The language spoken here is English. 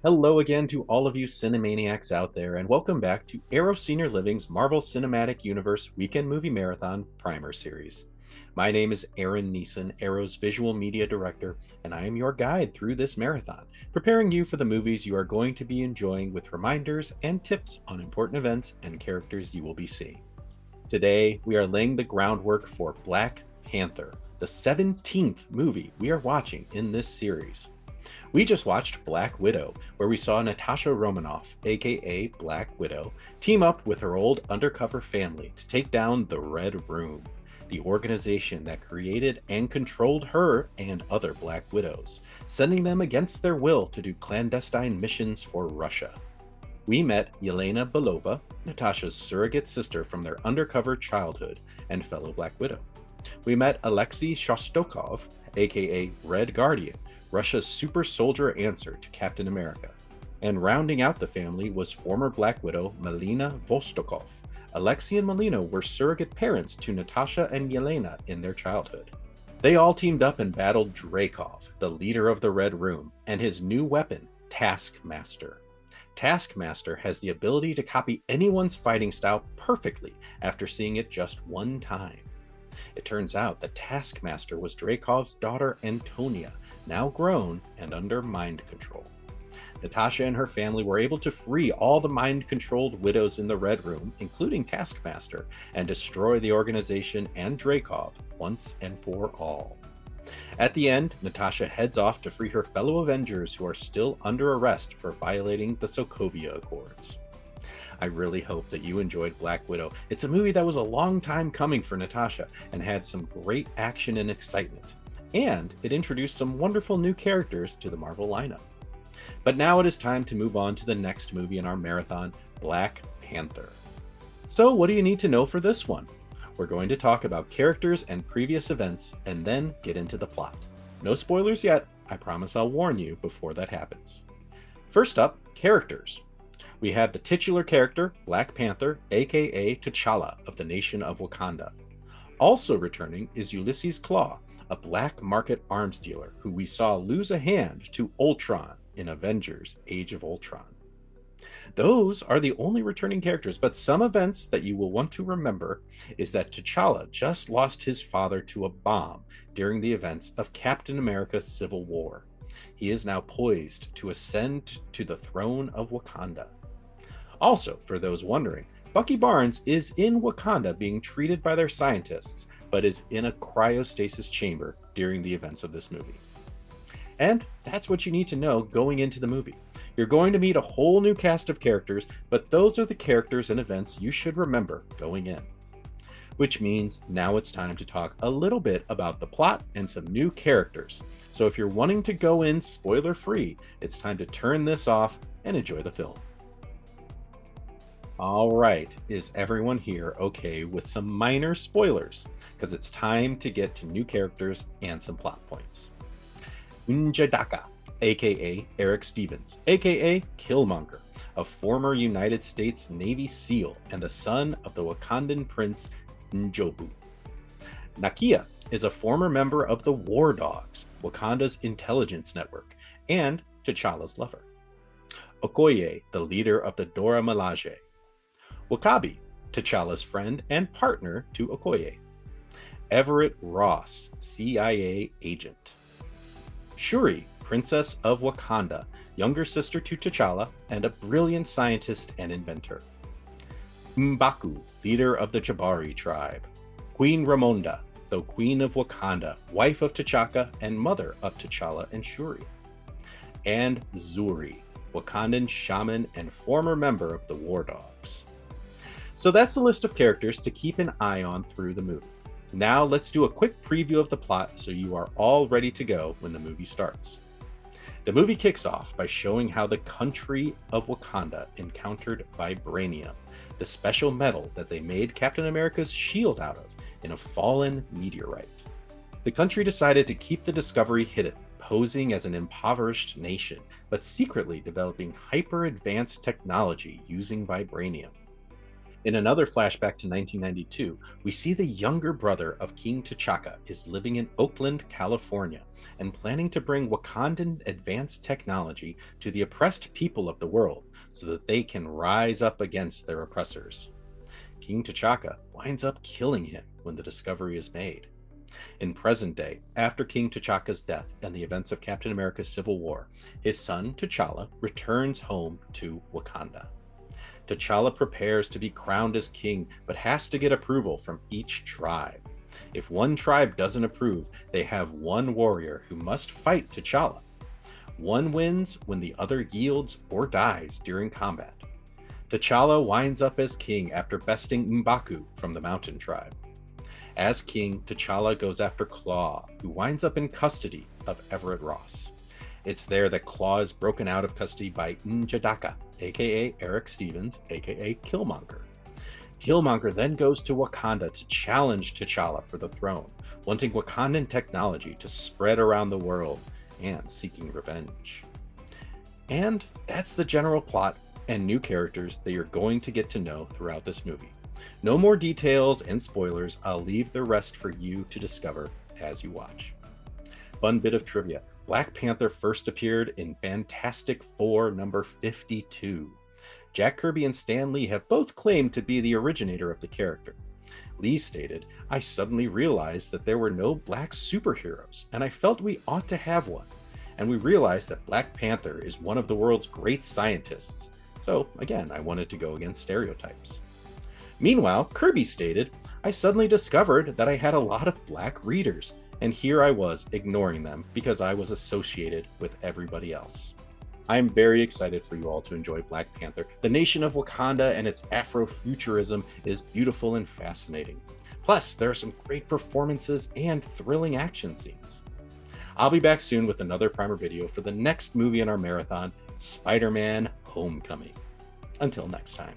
Hello again to all of you cinemaniacs out there, and welcome back to Arrow Senior Living's Marvel Cinematic Universe Weekend Movie Marathon Primer Series. My name is Aaron Neeson, Arrow's visual media director, and I am your guide through this marathon, preparing you for the movies you are going to be enjoying with reminders and tips on important events and characters you will be seeing. Today, we are laying the groundwork for Black Panther, the 17th movie we are watching in this series. We just watched Black Widow, where we saw Natasha Romanoff, aka Black Widow, team up with her old undercover family to take down the Red Room, the organization that created and controlled her and other Black Widows, sending them against their will to do clandestine missions for Russia. We met Yelena Belova, Natasha's surrogate sister from their undercover childhood and fellow Black Widow. We met Alexei Shostokov, aka Red Guardian, Russia's super soldier answer to Captain America. And rounding out the family was former Black Widow Melina Vostokov. Alexei and Melina were surrogate parents to Natasha and Yelena in their childhood. They all teamed up and battled Dreykov, the leader of the Red Room, and his new weapon, Taskmaster. Taskmaster has the ability to copy anyone's fighting style perfectly after seeing it just one time. It turns out that Taskmaster was Dreykov's daughter Antonia, now grown and under mind control. Natasha and her family were able to free all the mind-controlled widows in the Red Room, including Taskmaster, and destroy the organization and Dreykov once and for all. At the end, Natasha heads off to free her fellow Avengers who are still under arrest for violating the Sokovia Accords. I really hope that you enjoyed Black Widow. It's a movie that was a long time coming for Natasha and had some great action and excitement. And it introduced some wonderful new characters to the Marvel lineup. But now it is time to move on to the next movie in our marathon, Black Panther. So, what do you need to know for this one? We're going to talk about characters and previous events and then get into the plot. No spoilers yet, I promise I'll warn you before that happens. First up, characters. We have the titular character, Black Panther, aka T'Challa of the nation of Wakanda. Also returning is Ulysses Klaue, a black market arms dealer who we saw lose a hand to Ultron in Avengers Age of Ultron. Those are the only returning characters, but some events that you will want to remember is that T'Challa just lost his father to a bomb during the events of Captain America Civil War. He is now poised to ascend to the throne of Wakanda. Also, for those wondering, Bucky Barnes is in Wakanda being treated by their scientists, but is in a cryostasis chamber during the events of this movie. And that's what you need to know going into the movie. You're going to meet a whole new cast of characters, but those are the characters and events you should remember going in. Which means now it's time to talk a little bit about the plot and some new characters. So if you're wanting to go in spoiler free, it's time to turn this off and enjoy the film. All right, is everyone here okay with some minor spoilers? Because it's time to get to new characters and some plot points. Njadaka, aka Eric Stevens, aka Killmonger, a former United States Navy SEAL and the son of the Wakandan prince N'Jobu. Nakia is a former member of the War Dogs, Wakanda's intelligence network, and T'Challa's lover. Okoye, the leader of the Dora Milaje. Wakabi, T'Challa's friend and partner to Okoye. Everett Ross, CIA agent. Shuri, Princess of Wakanda, younger sister to T'Challa and a brilliant scientist and inventor. M'Baku, leader of the Jabari tribe. Queen Ramonda, the Queen of Wakanda, wife of T'Chaka and mother of T'Challa and Shuri. And Zuri, Wakandan shaman and former member of the War Dogs. So that's the list of characters to keep an eye on through the movie. Now let's do a quick preview of the plot so you are all ready to go when the movie starts. The movie kicks off by showing how the country of Wakanda encountered vibranium, the special metal that they made Captain America's shield out of in a fallen meteorite. The country decided to keep the discovery hidden, posing as an impoverished nation, but secretly developing hyper-advanced technology using vibranium. In another flashback to 1992, we see the younger brother of King T'Chaka is living in Oakland, California, and planning to bring Wakandan advanced technology to the oppressed people of the world so that they can rise up against their oppressors. King T'Chaka winds up killing him when the discovery is made. In present day, after King T'Chaka's death and the events of Captain America's Civil War, his son T'Challa returns home to Wakanda. T'Challa prepares to be crowned as king, but has to get approval from each tribe. If one tribe doesn't approve, they have one warrior who must fight T'Challa. One wins when the other yields or dies during combat. T'Challa winds up as king after besting M'Baku from the Mountain Tribe. As king, T'Challa goes after Claw, who winds up in custody of Everett Ross. It's there that Claw is broken out of custody by N'Jadaka, aka Eric Stevens, aka Killmonger. Killmonger then goes to Wakanda to challenge T'Challa for the throne, wanting Wakandan technology to spread around the world and seeking revenge. And that's the general plot and new characters that you're going to get to know throughout this movie. No more details and spoilers. I'll leave the rest for you to discover as you watch. Fun bit of trivia. Black Panther first appeared in Fantastic Four number 52. Jack Kirby and Stan Lee have both claimed to be the originator of the character. Lee stated, "I suddenly realized that there were no black superheroes, and I felt we ought to have one. And we realized that Black Panther is one of the world's great scientists. So, again, I wanted to go against stereotypes." Meanwhile, Kirby stated, "I suddenly discovered that I had a lot of black readers, and here I was ignoring them because I was associated with everybody else." I'm very excited for you all to enjoy Black Panther. The nation of Wakanda and its Afrofuturism is beautiful and fascinating. Plus, there are some great performances and thrilling action scenes. I'll be back soon with another primer video for the next movie in our marathon, Spider-Man: Homecoming. Until next time.